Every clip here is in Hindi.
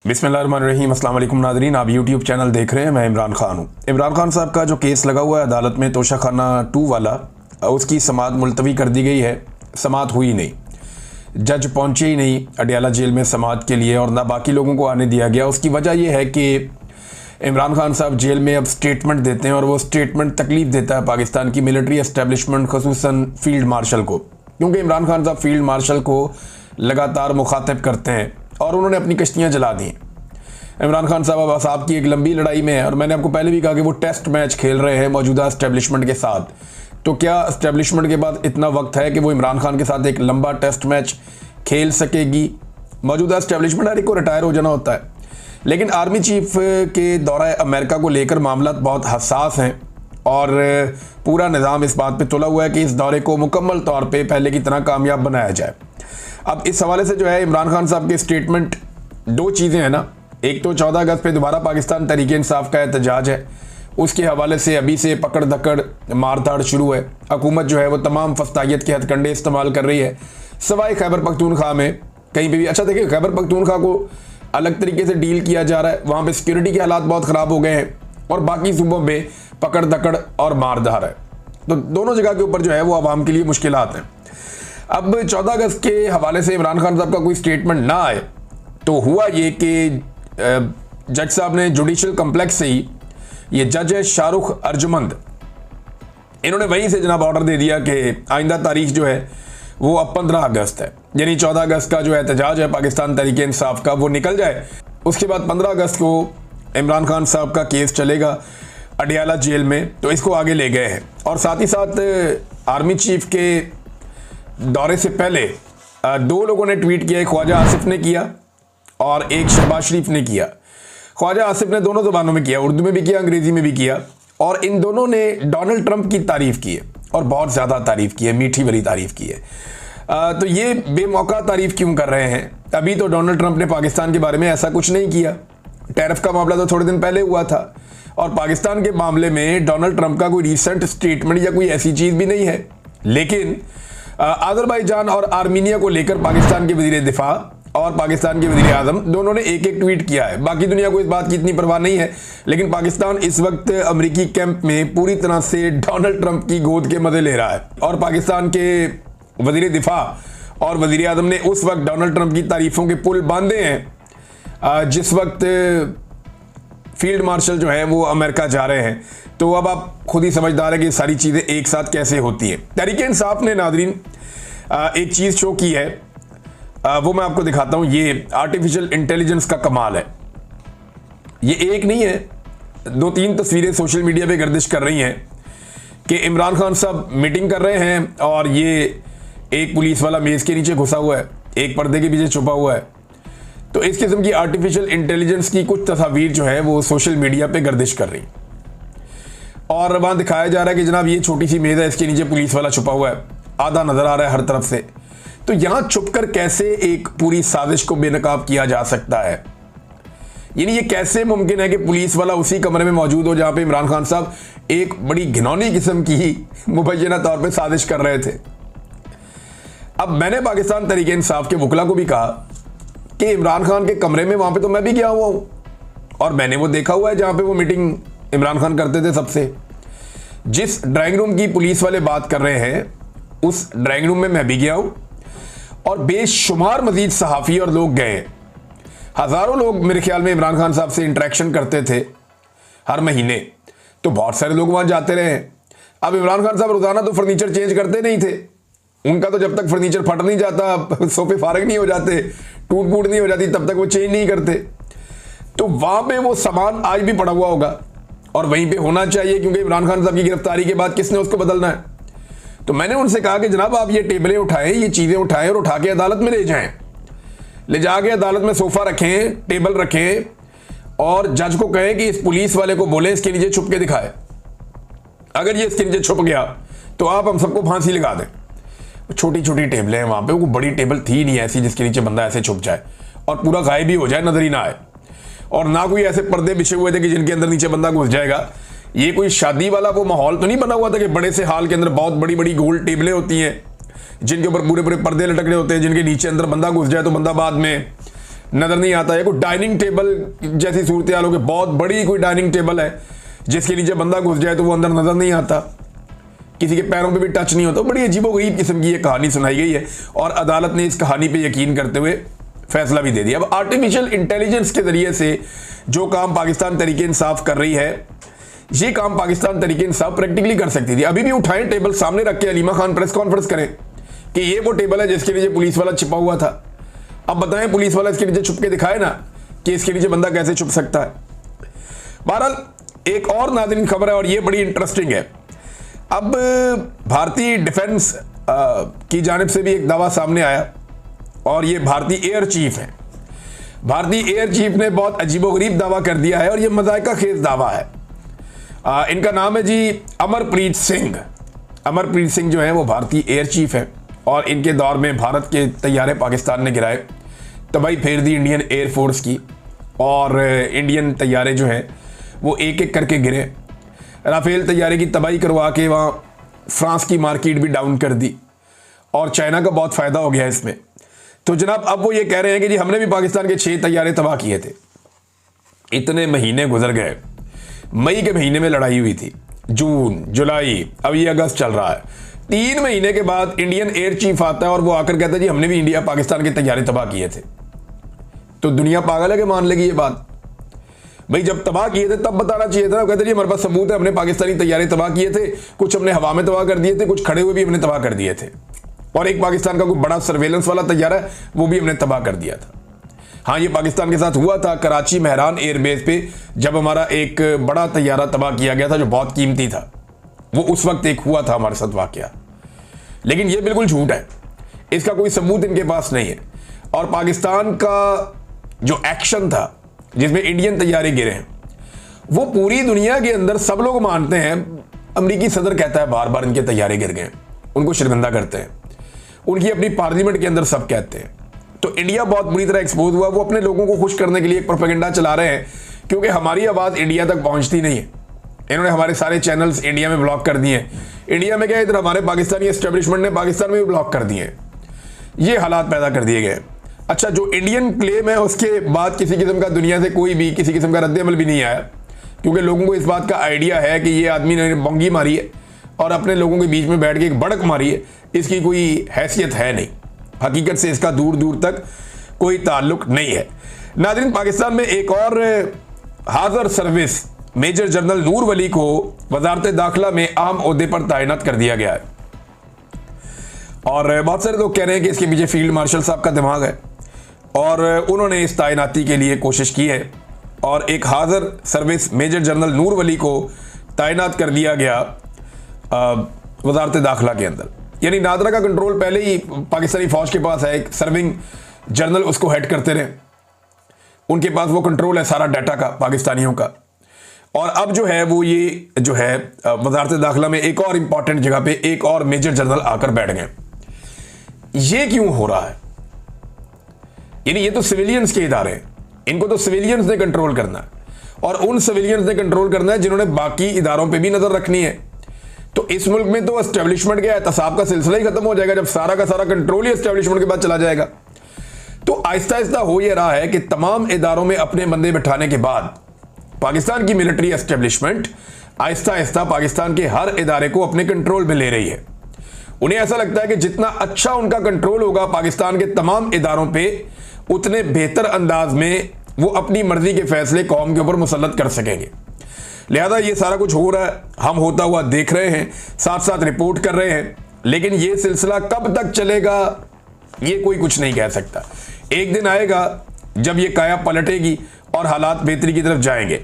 बिस्मिल्लाहिर्रहमानिर्रहीम। अस्सलाम वालेकुम नाज़रीन, आप यूट्यूब चैनल देख रहे हैं। मैं इमरान खान हूँ। इमरान खान साहब का जो केस लगा हुआ है अदालत में तोशाखाना 2 वाला, उसकी समाअत मुलतवी कर दी गई है। समाअत हुई नहीं, जज पहुँचे ही नहीं अडियाला जेल में समाअत के लिए और ना बाकी लोगों को आने दिया गया। उसकी वजह यह है कि इमरान खान साहब जेल में अब स्टेटमेंट देते हैं और वो स्टेटमेंट तकलीफ देता है पाकिस्तान की मिलिट्री एस्टेब्लिशमेंट, खसूसन फील्ड मार्शल को, क्योंकि इमरान खान साहब फील्ड मार्शल को लगातार मुखातिब करते हैं और उन्होंने अपनी कश्तियाँ जला दी। इमरान खान साहब अब असाब की एक लंबी लड़ाई में है और मैंने आपको पहले भी कहा कि वो टेस्ट मैच खेल रहे हैं मौजूदा एस्टेब्लिशमेंट के साथ। तो क्या एस्टेब्लिशमेंट के पास इतना वक्त है कि वो इमरान खान के साथ एक लंबा टेस्ट मैच खेल सकेगी? मौजूदा एस्टेब्लिशमेंट हर एक को रिटायर हो जाना होता है, लेकिन आर्मी चीफ के दौरा अमेरिका को लेकर मामला बहुत हसास हैं और पूरा निज़ाम इस बात पे तुला हुआ है कि इस दौरे को मुकम्मल तौर पे पहले की तरह कामयाब बनाया जाए। अब इस हवाले से जो है इमरान खान साहब के स्टेटमेंट, दो चीज़ें हैं ना। एक तो 14 अगस्त पे दोबारा पाकिस्तान तहरीक इंसाफ का एहतजाज है, उसके हवाले से अभी से पकड़ दकड़ मारधाड़ शुरू है। हुकूमत जो है वो तमाम फस्तायत के हथकंडे इस्तेमाल कर रही है, सवाए खैबर पख्तूनख्वा में कहीं भी। अच्छा देखिए, खैबर पख्तूनख्वा को अलग तरीके से डील किया जा रहा है, वहाँ पे सिक्योरिटी के हालात बहुत ख़राब हो गए हैं और बाकी सूबों में पकड़ दकड़ और मारधाड़ है। तो दोनों जगह के ऊपर जो है वो आवाम के लिए मुश्किलात हैं। अब 14 अगस्त के हवाले से इमरान खान साहब का कोई स्टेटमेंट ना आए तो हुआ ये कि जज साहब ने जुडिशल कम्प्लेक्स से ही, ये जज है शाहरुख अर्जुमंद, इन्होंने वहीं से जनाब ऑर्डर दे दिया कि आइंदा तारीख जो है वो अब 15 अगस्त है, यानी 14 अगस्त का जो एहतजाज है पाकिस्तान तहरीक इंसाफ का वो निकल जाए। उसके बाद 15 अगस्त को इमरान खान साहब का केस चलेगा अडियाला जेल में, तो इसको आगे ले गए हैं। और साथ ही साथ आर्मी चीफ के दौरे से पहले दो लोगों ने ट्वीट किया, एक ख्वाजा आसिफ ने किया और एक शहबाज शरीफ ने किया। ख्वाजा आसिफ ने दोनों ज़बानों में किया, उर्दू में भी किया, अंग्रेज़ी में भी किया, और इन दोनों ने डोनाल्ड ट्रंप की तारीफ़ की है और बहुत ज़्यादा तारीफ़ की है, मीठी वाली तारीफ़ की है। तो ये बेमौका तारीफ़ क्यों कर रहे हैं? अभी तो डोनाल्ड ट्रंप ने पाकिस्तान के बारे में ऐसा कुछ नहीं किया। टैरिफ का मामला तो थोड़े दिन पहले हुआ था और पाकिस्तान के मामले में डोनाल्ड ट्रंप का कोई रिसेंट स्टेटमेंट या कोई ऐसी चीज़ भी नहीं है। लेकिन अज़रबैजान और आर्मीनिया को लेकर पाकिस्तान के वज़ीर दिफा और पाकिस्तान के वज़ीर आज़म दोनों ने एक एक ट्वीट किया है। बाकी दुनिया को इस बात की इतनी परवाह नहीं है, लेकिन पाकिस्तान इस वक्त अमेरिकी कैंप में पूरी तरह से डोनाल्ड ट्रंप की गोद के मज़े ले रहा है। और पाकिस्तान के वज़ीर दिफा और वज़ीर आज़म ने उस वक्त डोनाल्ड ट्रंप की तारीफ़ों के पुल बांधे हैं जिस वक्त फील्ड मार्शल जो है वो अमेरिका जा रहे हैं। तो अब आप खुद ही समझदार है कि सारी चीज़ें एक साथ कैसे होती हैं। तहरीक इंसाफ ने नाज़रीन एक चीज़ शो की है, वो मैं आपको दिखाता हूँ। ये आर्टिफिशियल इंटेलिजेंस का कमाल है। ये एक नहीं है, 2-3 तस्वीरें सोशल मीडिया पे गर्दिश कर रही हैं कि इमरान खान साहब मीटिंग कर रहे हैं और ये एक पुलिस वाला मेज़ के नीचे घुसा हुआ है, एक पर्दे के पीछे छुपा हुआ है। तो इस किस्म की आर्टिफिशियल इंटेलिजेंस की कुछ तस्वीर जो है वो सोशल मीडिया पे गर्दिश कर रही और वहाँ दिखाया जा रहा है कि जनाब ये छोटी सी मेज़ है, इसके नीचे पुलिस वाला छुपा हुआ है, आधा नज़र आ रहा है हर तरफ से। तो यहाँ छुपकर कैसे एक पूरी साजिश को बेनकाब किया जा सकता है? यानी ये कैसे मुमकिन है कि पुलिस वाला उसी कमरे में मौजूद हो जहाँ पे इमरान खान साहब एक बड़ी घिनौनी किस्म की मुबैना तौर पे साजिश कर रहे थे। अब मैंने पाकिस्तान तहरीक इंसाफ के वकला को भी कहा कि इमरान खान के कमरे में वहाँ पे तो मैं भी गया हुआ हूँ और मैंने वो देखा हुआ है जहाँ पे वो मीटिंग इमरान खान करते थे सबसे। जिस ड्राइंग रूम की पुलिस वाले बात कर रहे हैं उस ड्राइंग रूम में मैं भी गया हूँ और बेशुमार मजीद सहाफ़ी और लोग गए। हज़ारों लोग मेरे ख्याल में इमरान खान साहब से इंटरेक्शन करते थे हर महीने, तो बहुत सारे लोग वहाँ जाते रहे। अब इमरान खान साहब रोज़ाना तो फर्नीचर चेंज करते नहीं थे, उनका तो जब तक फर्नीचर फट नहीं जाता, सोफे फारग नहीं हो जाते, टूट फूट नहीं हो जाती, तब तक वो चेंज नहीं करते। तो वहाँ पे वो सामान आज भी पड़ा हुआ होगा और वहीं पे होना चाहिए, क्योंकि इमरान खान साहब की गिरफ्तारी के बाद किसने उसको बदलना है। तो मैंने उनसे कहा कि जनाब आप ये टेबलें उठाएं, ये चीज़ें उठाएं और उठा के अदालत में ले जाएं, ले जाके अदालत में सोफ़ा रखें, टेबल रखें और जज को कहें कि इस पुलिस वाले को बोले इसके नीचे छुप के दिखाए। अगर ये इसके नीचे छुप गया तो आप हम सबको फांसी लगा दें। छोटी छोटी टेबलें हैं वहाँ पे, वो बड़ी टेबल थी नहीं ऐसी जिसके नीचे बंदा ऐसे छुप जाए और पूरा गायब ही हो जाए, नजर ही ना आए। और ना कोई ऐसे पर्दे बिछे हुए थे कि जिनके अंदर नीचे बंदा घुस जाएगा। ये कोई शादी वाला वो माहौल तो नहीं बना हुआ था कि बड़े से हाल के अंदर बहुत बड़ी बड़ी गोल टेबलें होती हैं जिनके ऊपर पूरे पूरे पर्दे लटक रहे होते हैं, जिनके नीचे अंदर बंदा घुस जाए तो बंदा बाद में नजर नहीं आता है। कोई डाइनिंग टेबल जैसी सूरत हाल हो कि बहुत बड़ी कोई डाइनिंग टेबल है जिसके नीचे बंदा घुस जाए तो वो अंदर नजर नहीं आता, किसी के पैरों पे भी टच नहीं होता। बड़ी अजीबोगरीब किस्म की ये कहानी सुनाई गई है और अदालत ने इस कहानी पे यकीन करते हुए फैसला भी दे दिया। अब आर्टिफिशियल इंटेलिजेंस के जरिए से जो काम पाकिस्तान तहरीक इंसाफ कर रही है, ये काम पाकिस्तान तहरीक इंसाफ प्रैक्टिकली कर सकती थी। अभी भी उठाएं टेबल सामने रख के अलीमा खान प्रेस कॉन्फ्रेंस करें कि ये वो टेबल है जिसके नीचे पुलिस वाला छिपा हुआ था। अब बताएं पुलिस वाला इसके नीचे छुप के दिखाए ना कि इसके नीचे बंदा कैसे छुप सकता है। बहरहाल एक और नाज़रीन खबर है और ये बड़ी इंटरेस्टिंग है। अब भारतीय डिफेंस की जानिब से भी एक दावा सामने आया और ये भारतीय एयर चीफ है। भारतीय एयर चीफ ने बहुत अजीबोगरीब दावा कर दिया है और ये मज़ाक़ा खेज दावा है। इनका नाम है जी अमरप्रीत सिंह। अमरप्रीत सिंह जो है वो भारतीय एयर चीफ है और इनके दौर में भारत के तैयारे पाकिस्तान ने गिराए, तबाही फेर दी इंडियन एयर फोर्स की और इंडियन तैयारे जो हैं वो एक एक करके गिरे। राफेल तैयारे की तबाही करवा के वहाँ फ्रांस की मार्केट भी डाउन कर दी और चाइना का बहुत फ़ायदा हो गया इसमें। तो जनाब अब वो ये कह रहे हैं कि जी हमने भी पाकिस्तान के 6 तैयारे तबाह किए थे। इतने महीने गुजर गए, मई के महीने में लड़ाई हुई थी, जून जुलाई, अब ये अगस्त चल रहा है। 3 महीने के बाद इंडियन एयर चीफ आता है और वो आकर कहता है जी हमने भी इंडिया पाकिस्तान के तैयारे तबाह किए थे। तो दुनिया पागल है कि मान लेगी ये बात? भाई जब तबाह किए थे तब बताना चाहिए था। कहते जी हमारे पास सबूत है, हमने पाकिस्तानी तैयारे तबाह किए थे, कुछ हमने हवा में तबाह कर दिए थे, कुछ खड़े हुए भी हमने तबाह कर दिए थे और एक पाकिस्तान का कोई बड़ा सर्वेलेंस वाला तैयारा है वो भी हमने तबाह कर दिया था। हाँ, ये पाकिस्तान के साथ हुआ था कराची मेहरान एयरबेस पे, जब हमारा एक बड़ा तैयारा तबाह किया गया था जो बहुत कीमती था। वो उस वक्त एक हुआ था हमारे साथ वाकया, लेकिन ये बिल्कुल झूठ है, इसका कोई सबूत इनके पास नहीं है। और पाकिस्तान का जो एक्शन था जिसमें इंडियन तैयारे गिरे हैं वो पूरी दुनिया के अंदर सब लोग मानते हैं। अमेरिकी सदर कहता है बार बार इनके तैयारे गिर गए, उनको शर्मिंदा करते हैं, उनकी अपनी पार्लियामेंट के अंदर सब कहते हैं। तो इंडिया बहुत बुरी तरह एक्सपोज हुआ। वो अपने लोगों को खुश करने के लिए एक प्रोपेगेंडा चला रहे हैं क्योंकि हमारी आवाज़ इंडिया तक पहुंचती नहीं है। इन्होंने हमारे सारे चैनल्स इंडिया में ब्लॉक कर दिए हैं। इंडिया में क्या, इधर हमारे पाकिस्तानी एस्टेब्लिशमेंट ने पाकिस्तान में भी ब्लॉक कर दिए, ये हालात पैदा कर दिए गए। अच्छा, जो इंडियन क्लेम है उसके बाद किसी किस्म का दुनिया से कोई भी किसी किस्म का रद्द-ए-अमल भी नहीं आया क्योंकि लोगों को इस बात का आइडिया है कि ये आदमी ने बंगी मारी है और अपने लोगों के बीच में बैठ के एक बड़क मारी है, इसकी कोई हैसियत है नहीं, हकीकत से इसका दूर दूर तक कोई ताल्लुक नहीं है। नाज़रीन, पाकिस्तान में एक और हाज़र सर्विस मेजर जनरल नूर वली को वजारत दाखिला में अहम ओहदे पर तैनात कर दिया गया है और बहुत सारे लोग कह रहे हैं कि इसके पीछे फील्ड मार्शल साहब का दिमाग है और उन्होंने इस तैनाती के लिए कोशिश की है और एक हाज़र सर्विस मेजर जनरल नूर वली को तैनात कर दिया गया वजारत दाखिला के अंदर। यानी नादरा का कंट्रोल पहले ही पाकिस्तानी फौज के पास है, एक सर्विंग जनरल उसको हेड करते रहे, उनके पास वो कंट्रोल है सारा डाटा का पाकिस्तानियों का। और अब जो है वो ये जो है वजारत दाखिला में एक और इंपॉर्टेंट जगह पे एक और मेजर जनरल आकर बैठ गए। ये क्यों हो रहा है? यानी ये तो सिविलियंस के इदारे हैं, इनको तो सिविलियंस ने कंट्रोल करना है और उन सिविलियंस ने कंट्रोल करना है जिन्होंने बाकी इदारों पे भी नजर रखनी है। तो इस मुल्क में तो एस्टेब्लिशमेंट के एहतसाब का सिलसिला ही खत्म हो जाएगा जब सारा का सारा कंट्रोल ही एस्टेब्लिशमेंट के बाद चला जाएगा। तो आहिस्ता आहिस्ता हो यह रहा है कि तमाम इदारों में अपने बंदे बिठाने के बाद पाकिस्तान की मिलिट्री एस्टेब्लिशमेंट आहिस्ता आहिस्ता पाकिस्तान के हर इदारे को अपने कंट्रोल में ले रही है। उन्हें ऐसा लगता है कि जितना अच्छा उनका कंट्रोल होगा पाकिस्तान के तमाम इदारों पे, उतने बेहतर अंदाज में वो अपनी मर्जी के फैसले कौम के ऊपर मुसल्लत कर सकेंगे। लिहाजा ये सारा कुछ हो रहा है, हम होता हुआ देख रहे हैं, साथ साथ रिपोर्ट कर रहे हैं, लेकिन ये सिलसिला कब तक चलेगा ये कोई कुछ नहीं कह सकता। एक दिन आएगा जब ये काया पलटेगी और हालात बेहतरी की तरफ जाएंगे।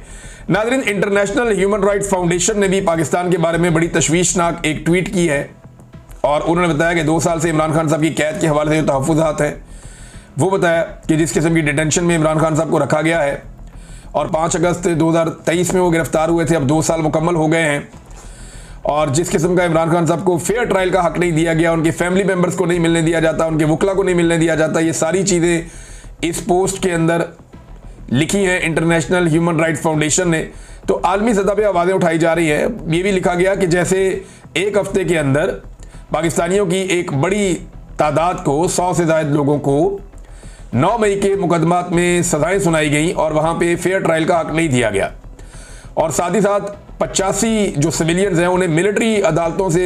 नाज़रीन, इंटरनेशनल ह्यूमन राइट्स फाउंडेशन ने भी पाकिस्तान के बारे में बड़ी तशवीशनाक एक ट्वीट की है और उन्होंने बताया कि 2 साल से इमरान खान साहब की कैद के हवाले से जो तहफ़्फ़ुज़ात हैं वो बताया कि जिस किस्म की डिटेंशन में इमरान खान साहब को रखा गया है और 5 अगस्त 2023 में वो गिरफ्तार हुए थे, अब 2 साल मुकम्मल हो गए हैं और जिस किस्म का इमरान खान साहब को फेयर ट्रायल का हक नहीं दिया गया, उनके फैमिली मेम्बर्स को नहीं मिलने दिया जाता, उनके वकला को नहीं मिलने दिया जाता, ये सारी चीज़ें इस पोस्ट के अंदर लिखी हैं इंटरनेशनल ह्यूमन राइट्स फाउंडेशन ने। तो आलमी सतह पर आवाज़ें उठाई जा रही हैं। ये भी लिखा गया कि जैसे एक हफ्ते के अंदर पाकिस्तानियों की एक बड़ी तादाद को, 100 से ज़ायद लोगों को 9 मई के मुकदमात में सजाएं सुनाई गई और वहां पे फेयर ट्रायल का हक नहीं दिया गया, और साथ ही साथ 85 जो सिविलियंस हैं उन्हें मिलिट्री अदालतों से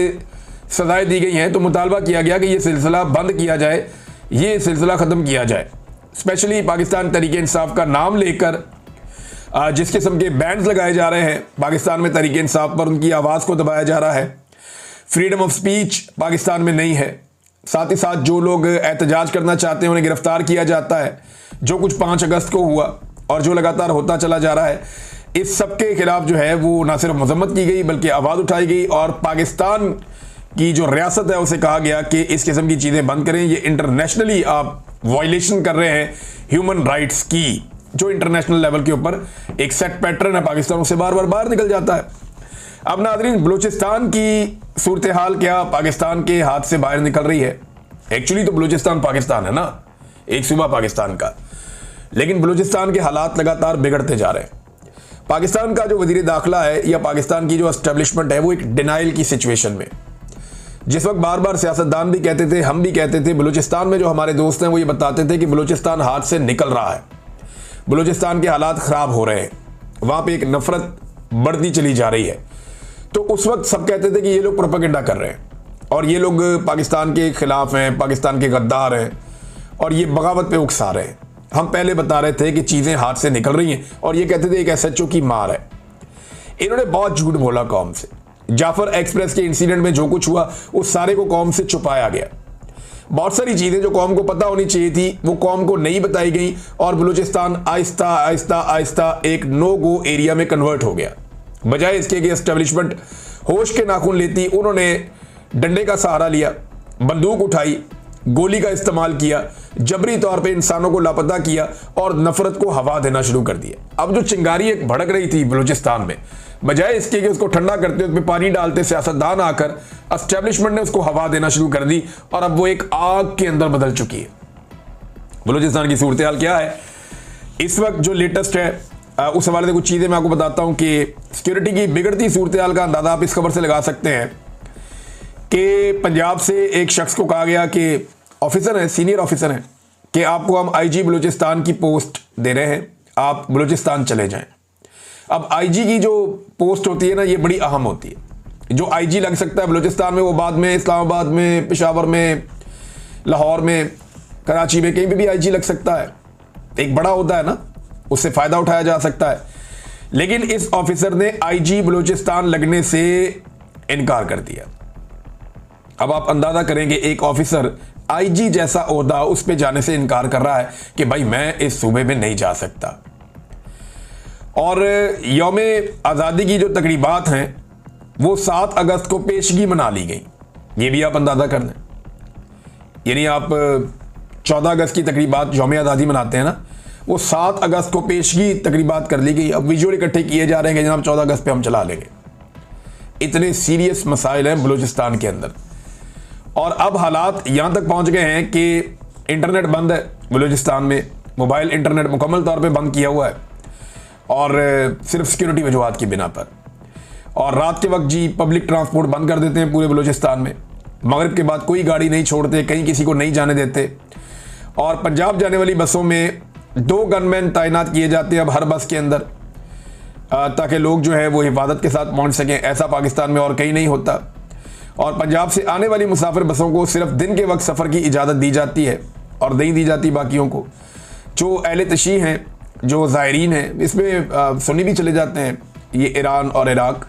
सजाएं दी गई हैं। तो मुतालबा किया गया कि ये सिलसिला बंद किया जाए, ये सिलसिला ख़त्म किया जाए। स्पेशली पाकिस्तान तहरीक इंसाफ का नाम लेकर जिस किस्म के बैंड्स लगाए जा रहे हैं पाकिस्तान में, तहरीक इंसाफ पर उनकी आवाज़ को दबाया जा रहा है। फ्रीडम ऑफ स्पीच पाकिस्तान में नहीं है। साथ ही साथ जो लोग एहतजाज करना चाहते हैं उन्हें गिरफ्तार किया जाता है, जो कुछ 5 अगस्त को हुआ और जो लगातार होता चला जा रहा है। इस सब के खिलाफ जो है वो ना सिर्फ मजम्मत की गई बल्कि आवाज़ उठाई गई, और पाकिस्तान की जो रियासत है उसे कहा गया कि इस किस्म की चीज़ें बंद करें, ये इंटरनेशनली आप वायलेशन कर रहे हैं ह्यूमन राइट्स की, जो इंटरनेशनल लेवल के ऊपर एक सेट पैटर्न है पाकिस्तान उससे बार बार बाहर निकल जाता है। अब नाज़रीन, बलूचिस्तान की सूरत हाल क्या पाकिस्तान के हाथ से बाहर निकल रही है? एक्चुअली तो बलूचिस्तान पाकिस्तान है ना, एक सूबा पाकिस्तान का, लेकिन बलूचिस्तान के हालात लगातार बिगड़ते जा रहे हैं। पाकिस्तान का जो वज़ीर दाखिला है या पाकिस्तान की जो एस्टेब्लिशमेंट है वो एक डिनाइल की सिचुएशन में, जिस वक्त बार बार सियासतदान भी कहते थे, हम भी कहते थे, बलूचिस्तान में जो हमारे दोस्त हैं वो ये बताते थे कि बलूचिस्तान हाथ से निकल रहा है, बलूचिस्तान के हालात ख़राब हो रहे हैं, वहाँ पे एक नफरत बढ़ती चली जा रही है। तो उस वक्त सब कहते थे कि ये लोग प्रोपेगेंडा कर रहे हैं और ये लोग पाकिस्तान के खिलाफ हैं, पाकिस्तान के गद्दार हैं और ये बगावत पे उकसा रहे हैं। हम पहले बता रहे थे कि चीज़ें हाथ से निकल रही हैं और ये कहते थे एक SHO की मार है। इन्होंने बहुत झूठ बोला कौम से। जाफर एक्सप्रेस के इंसिडेंट में जो कुछ हुआ उस सारे को कौम से छुपाया गया। बहुत सारी चीज़ें जो कौम को पता होनी चाहिए थी वो कौम को नहीं बताई गई और बलूचिस्तान आहिस्ता आहिस्ता आहिस्ता एक नो गो एरिया में कन्वर्ट हो गया। बजाय इसके कि एस्टेब्लिशमेंट होश के नाखून लेती, उन्होंने डंडे का सहारा लिया, बंदूक उठाई, गोली का इस्तेमाल किया, जबरी तौर पे इंसानों को लापता किया और नफरत को हवा देना शुरू कर दिया। अब जो चिंगारी एक भड़क रही थी बलूचिस्तान में, बजाय इसके कि उसको ठंडा करते, उसमें पानी डालते सियासतदान आकर, एस्टेब्लिशमेंट ने उसको हवा देना शुरू कर दी और अब वो एक आग के अंदर बदल चुकी है। बलूचिस्तान की सूरत हाल क्या है इस वक्त जो लेटेस्ट है, उस हवाले से कुछ चीज़ें मैं आपको बताता हूं कि सिक्योरिटी की बिगड़ती सूरत हाल का अंदाजा आप इस खबर से लगा सकते हैं कि पंजाब से एक शख्स को कहा गया कि ऑफिसर है, सीनियर ऑफिसर हैं, कि आपको हम IG बलूचिस्तान की पोस्ट दे रहे हैं, आप बलूचिस्तान चले जाएं। अब IG की जो पोस्ट होती है ना, ये बड़ी अहम होती है। जो IG लग सकता है बलूचिस्तान में वो बाद में इस्लामाबाद में, पेशावर में, लाहौर में, कराची में, कहीं भी IG लग सकता है। एक बड़ा होता है ना, उससे फ़ायदा उठाया जा सकता है। लेकिन इस ऑफिसर ने IG बलूचिस्तान लगने से इनकार कर दिया। अब आप अंदाज़ा करेंगे एक ऑफिसर IG जैसा ओहदा उस पे जाने से इनकार कर रहा है कि भाई मैं इस सूबे में नहीं जा सकता। और यौम आज़ादी की जो तकरीबात हैं वो 7 अगस्त को पेशगी मना ली गई, ये भी आप अंदाज़ा कर लें। यानी आप 14 अगस्त की तकरीबात यौम आज़ादी मनाते हैं ना, वो 7 अगस्त को पेशगी तकरीबात कर ली गई। अब विजुअल इकट्ठे किए जा रहे हैं कि जनाब 14 अगस्त पे हम चला लेंगे। इतने सीरियस मसाइल हैं बलूचिस्तान के अंदर और अब हालात यहाँ तक पहुँच गए हैं कि इंटरनेट बंद है बलूचिस्तान में, मोबाइल इंटरनेट मुकम्मल तौर पे बंद किया हुआ है और सिर्फ सिक्योरिटी वजूहात की बिना पर। और रात के वक्त जी पब्लिक ट्रांसपोर्ट बंद कर देते हैं पूरे बलूचिस्तान में, मगरिब के बाद कोई गाड़ी नहीं छोड़ते, कहीं किसी को नहीं जाने देते। और पंजाब जाने वाली बसों में 2 गनमैन तैनात किए जाते हैं अब हर बस के अंदर, ताकि लोग जो है वो हिफाजत के साथ पहुंच सकें। ऐसा पाकिस्तान में और कहीं नहीं होता। और पंजाब से आने वाली मुसाफिर बसों को सिर्फ दिन के वक्त सफ़र की इजाज़त दी जाती है और नहीं दी जाती बाकियों को। जो अहले तशी हैं, जो ज़ायरीन हैं, इसमें सुन्नी भी चले जाते हैं, ये ईरान और इराक,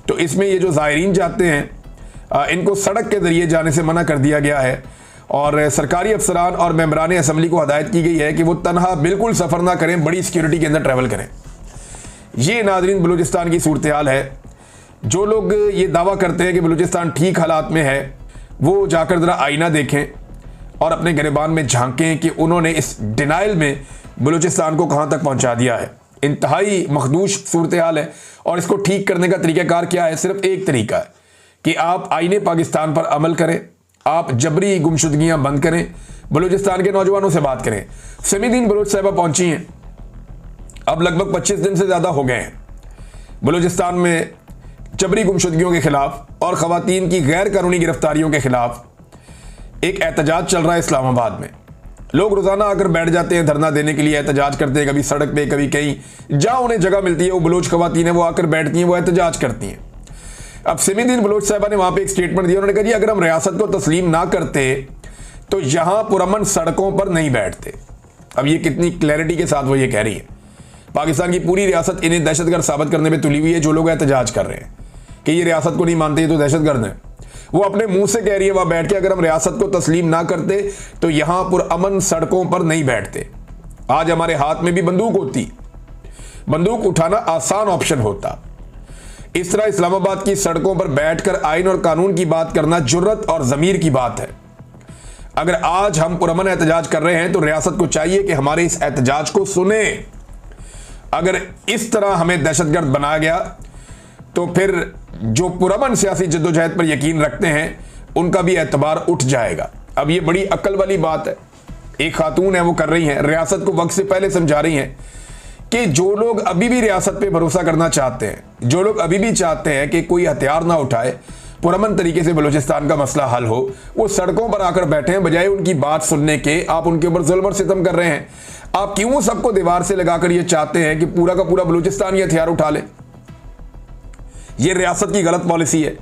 तो इसमें ये जो ज़ायरीन जाते हैं इनको सड़क के ज़रिए जाने से मना कर दिया गया है। और सरकारी अफसरान और मेंबरान असम्बली को हदायत की गई है कि वो तनहा बिल्कुल सफ़र ना करें, बड़ी सिक्योरिटी के अंदर ट्रैवल करें। ये नाज़रीन बलूचिस्तान की सूरत हाल है। जो लोग ये दावा करते हैं कि बलूचिस्तान ठीक हालात में है, वो जाकर ज़रा आईना देखें और अपने गिरबान में झांकें कि उन्होंने इस डिनाइल में बलूचिस्तान को कहाँ तक पहुँचा दिया है। इंतहाई मखदूश सूरत हाल है और इसको ठीक करने का तरीक़ाकार क्या है? सिर्फ एक तरीका है कि आप आईने पाकिस्तान पर अमल करें, आप जबरी गुमशुदगियाँ बंद करें, बलूचिस्तान के नौजवानों से बात करें। समीदीन बलोच साहिबा पहुँची हैं, अब लगभग 25 दिन से ज़्यादा हो गए हैं बलूचिस्तान में जबरी गुमशुदगियों के खिलाफ और ख़वातीन की गैर कानूनी गिरफ्तारियों के खिलाफ एक एहतजाज चल रहा है इस्लामाबाद में। लोग रोजाना आकर बैठ जाते हैं धरना देने के लिए, एहतजाज करते हैं, कभी सड़क पे कभी कहीं, जहां उन्हें जगह मिलती है वो बलोच खवातीन है वो आकर बैठती हैं, वो एहतजाज करती हैं। अब सिमीदीन बलोच साहबा ने वहां पे एक स्टेटमेंट दिया, उन्होंने कहा जी अगर हम रियासत को तस्लीम ना करते तो यहां पुरअमन सड़कों पर नहीं बैठते। अब ये कितनी क्लैरिटी के साथ वो ये कह रही है। पाकिस्तान की पूरी रियासत इन्हें दहशतगर्द साबित करने में तुली हुई है। जो लोग एहतजाज कर रहे हैं कि ये रियासत को नहीं मानते ये तो दहशतगर्द है, वो अपने मुंह से कह रही है वहां बैठ के अगर हम रियासत को तस्लीम ना करते तो यहां पुरअमन सड़कों पर नहीं बैठते। आज हमारे हाथ में भी बंदूक होती, बंदूक उठाना आसान ऑप्शन होता। इस तरह इस्लामाबाद की सड़कों पर बैठकर आइन और कानून की बात करना जुर्रत और जमीर की बात है। अगर आज हम पुरअमन एहतजाज कर रहे हैं तो रियासत को चाहिए कि हमारे इस एहतजाज को सुने। अगर इस तरह हमें दहशतगर्द बनाया गया तो फिर जो पुरअमन सियासी जद्दोजहद पर यकीन रखते हैं उनका भी एतबार उठ जाएगा। अब ये बड़ी अक्ल वाली बात है, एक खातून है वो कर रही हैं, रियासत को वक्त से पहले समझा रही हैं कि जो लोग अभी भी रियासत पे भरोसा करना चाहते हैं, जो लोग अभी भी चाहते हैं कि कोई हथियार ना उठाए, पुरअमन तरीके से बलूचिस्तान का मसला हल हो, वो सड़कों पर आकर बैठे हैं बजाय उनकी बात सुनने के। आप उनके ऊपर जुल्म और सितम कर रहे हैं। आप क्यों सबको दीवार से लगाकर ये चाहते हैं कि पूरा का पूरा बलूचिस्तान ये हथियार उठा ले? ये रियासत की गलत पॉलिसी है।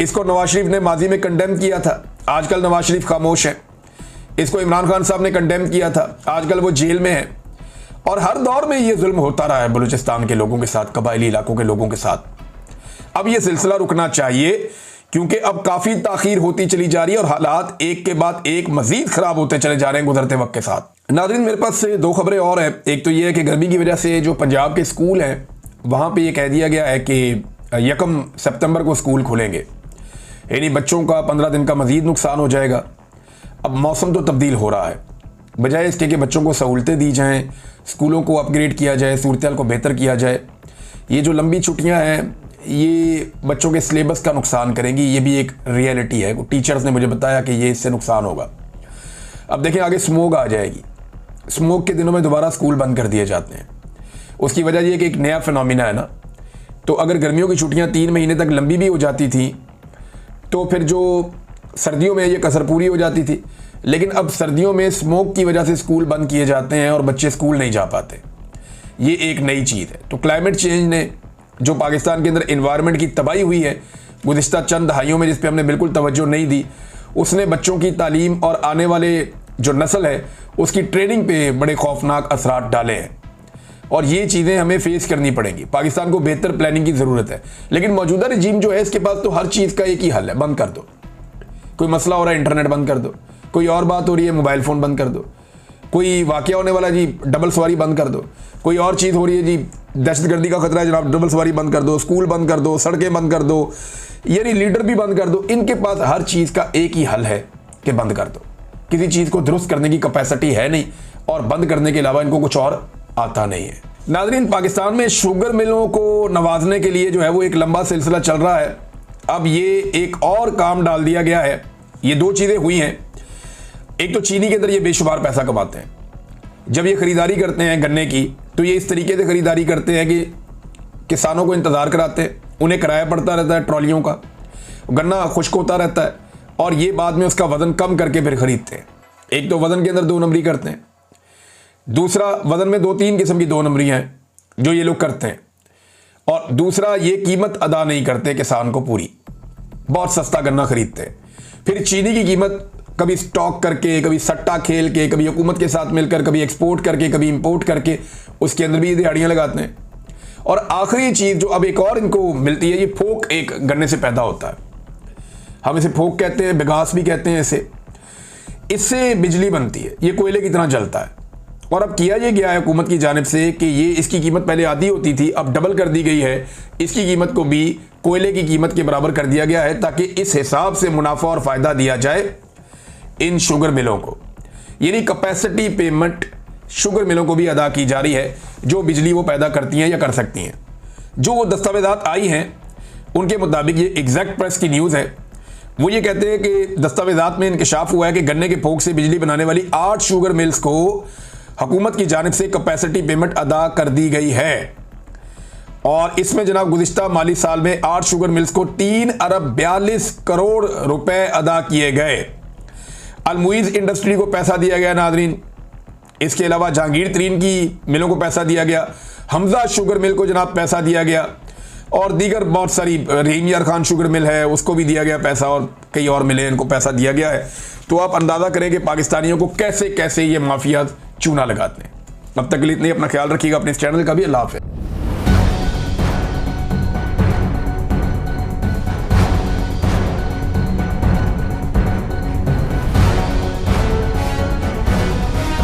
इसको नवाज शरीफ ने माजी में कंडेम किया था, आजकल नवाज शरीफ खामोश है। इसको इमरान खान साहब ने कंडेम किया था, आजकल वो जेल में है। और हर दौर में ये जुल्म होता रहा है बलूचिस्तान के लोगों के साथ, कबायली इलाकों के लोगों के साथ। अब ये सिलसिला रुकना चाहिए क्योंकि अब काफी ताखीर होती चली जा रही है और हालात एक के बाद एक मजीद खराब होते चले जा रहे हैं गुजरते वक्त के साथ। नाज़रीन, मेरे पास से दो खबरें और हैं। एक तो ये है कि गर्मी की वजह से जो पंजाब के स्कूल हैं वहां पे ये कह दिया गया है कि 1 सितंबर को स्कूल खुलेंगे, यानी बच्चों का 15 दिन का मजीद नुकसान हो जाएगा। अब मौसम तो तब्दील हो रहा है, बजाय इसके कि बच्चों को सहूलतें दी जाएं, स्कूलों को अपग्रेड किया जाए, सूरत को बेहतर किया जाए, ये जो लंबी छुट्टियां हैं ये बच्चों के सिलेबस का नुकसान करेंगी। ये भी एक रियलिटी है। टीचर्स ने मुझे बताया कि ये इससे नुकसान होगा। अब देखें आगे स्मोक आ जाएगी। स्मोक के दिनों में दोबारा स्कूल बंद कर दिए जाते हैं। उसकी वजह ये कि एक नया फिनोमिना है ना, तो अगर गर्मियों की छुट्टियां 3 महीने तक लंबी भी हो जाती थी तो फिर जो सर्दियों में ये कसर पूरी हो जाती थी। लेकिन अब सर्दियों में स्मोक की वजह से स्कूल बंद किए जाते हैं और बच्चे स्कूल नहीं जा पाते। ये एक नई चीज़ है। तो क्लाइमेट चेंज ने जो पाकिस्तान के अंदर इन्वायरमेंट की तबाही हुई है गुज़िश्ता चंद दहाइयों में, जिस पे हमने बिल्कुल तवज्जो नहीं दी, उसने बच्चों की तालीम और आने वाले जो नस्ल है उसकी ट्रेनिंग पे बड़े खौफनाक असरात डाले हैं। और ये चीज़ें हमें फेस करनी पड़ेंगी। पाकिस्तान को बेहतर प्लानिंग की ज़रूरत है। लेकिन मौजूदा रजीम जो है इसके पास तो हर चीज़ का एक ही हल है, बंद कर दो। कोई मसला हो रहा है इंटरनेट बंद कर दो, कोई और बात हो रही है मोबाइल फ़ोन बंद कर दो, कोई वाक़या होने वाला जी डबल सवारी बंद कर दो, कोई और चीज़ हो रही है जी दहशतगर्दी का खतरा है जनाब डबल सवारी बंद कर दो, स्कूल बंद कर दो, सड़कें बंद कर दो, यानी लीडर भी बंद कर दो। इनके पास हर चीज़ का एक ही हल है कि बंद कर दो। किसी चीज़ को दुरुस्त करने की कैपेसिटी है नहीं और बंद करने के अलावा इनको कुछ और आता नहीं है। नाज़रीन, पाकिस्तान में शुगर मिलों को नवाजने के लिए जो है वो एक लंबा सिलसिला चल रहा है। अब ये एक और काम डाल दिया गया है। ये 2 चीज़ें हुई हैं। एक तो चीनी के अंदर ये बेशुमार पैसा कमाते हैं। जब ये खरीदारी करते हैं गन्ने की तो ये इस तरीके से खरीदारी करते हैं कि किसानों को इंतज़ार कराते हैं, उन्हें किराया पड़ता रहता है ट्रॉलियों का, गन्ना खुश्क होता रहता है और ये बाद में उसका वज़न कम करके फिर ख़रीदते हैं। एक तो वज़न के अंदर 2 नंबरी करते हैं, दूसरा वज़न में 2-3 किस्म की 2 नंबरी हैं जो ये लोग करते हैं, और दूसरा ये कीमत अदा नहीं करते किसान को पूरी, बहुत सस्ता गन्ना खरीदते हैं। फिर चीनी की कीमत कभी स्टॉक करके, कभी सट्टा खेल के, कभी हुकूमत के साथ मिलकर, कभी एक्सपोर्ट करके, कभी इंपोर्ट करके उसके अंदर भी ये दिहाड़ियाँ लगाते हैं। और आखिरी चीज़ जो अब एक और इनको मिलती है, ये फोक एक गन्ने से पैदा होता है। हम इसे फोक कहते हैं, बिगास भी कहते हैं इसे। इससे बिजली बनती है, ये कोयले की तरह जलता है। और अब किया ये गया है हुकूमत की जानिब से कि ये इसकी कीमत पहले आधी होती थी, अब डबल कर दी गई है। इसकी कीमत को भी कोयले की कीमत के बराबर कर दिया गया है ताकि इस हिसाब से मुनाफा और फ़ायदा दिया जाए इन शुगर मिलों को। यानी कैपेसिटी पेमेंट शुगर मिलों को भी अदा की जा रही है जो बिजली वो पैदा करती हैं या कर सकती हैं। जो वो दस्तावेज़ात आई हैं उनके मुताबिक, ये एग्जैक्ट प्रेस की न्यूज़ है, वो ये कहते हैं कि दस्तावेज़ात में इंकशाफ हुआ है कि गन्ने के फोक से बिजली बनाने वाली 8 शुगर मिल्स को हुकूमत की जानिब से कैपेसिटी पेमेंट अदा कर दी गई है। और इसमें जनाब गुज़िश्ता माली साल में 8 शुगर मिल्स को 3 अरब 42 करोड़ रुपए अदा किए गए। अलमुइज़ इंडस्ट्री को पैसा दिया गया नाज़रीन इसके अलावा जहांगीर तरीन की मिलों को पैसा दिया गया, हमजा शुगर मिल को जनाब पैसा दिया गया, और दीगर बहुत सारी, रहीम यार खान शुगर मिल है उसको भी दिया गया पैसा, और कई और मिले इनको पैसा दिया गया है। तो आप अंदाज़ा करें कि पाकिस्तानियों को कैसे कैसे ये माफिया चूना लगाते हैं। अब तक के लिए इतने, अपना ख्याल रखिएगा, अपने इस चैनल का भी। अल्लाह हाफ़िज़।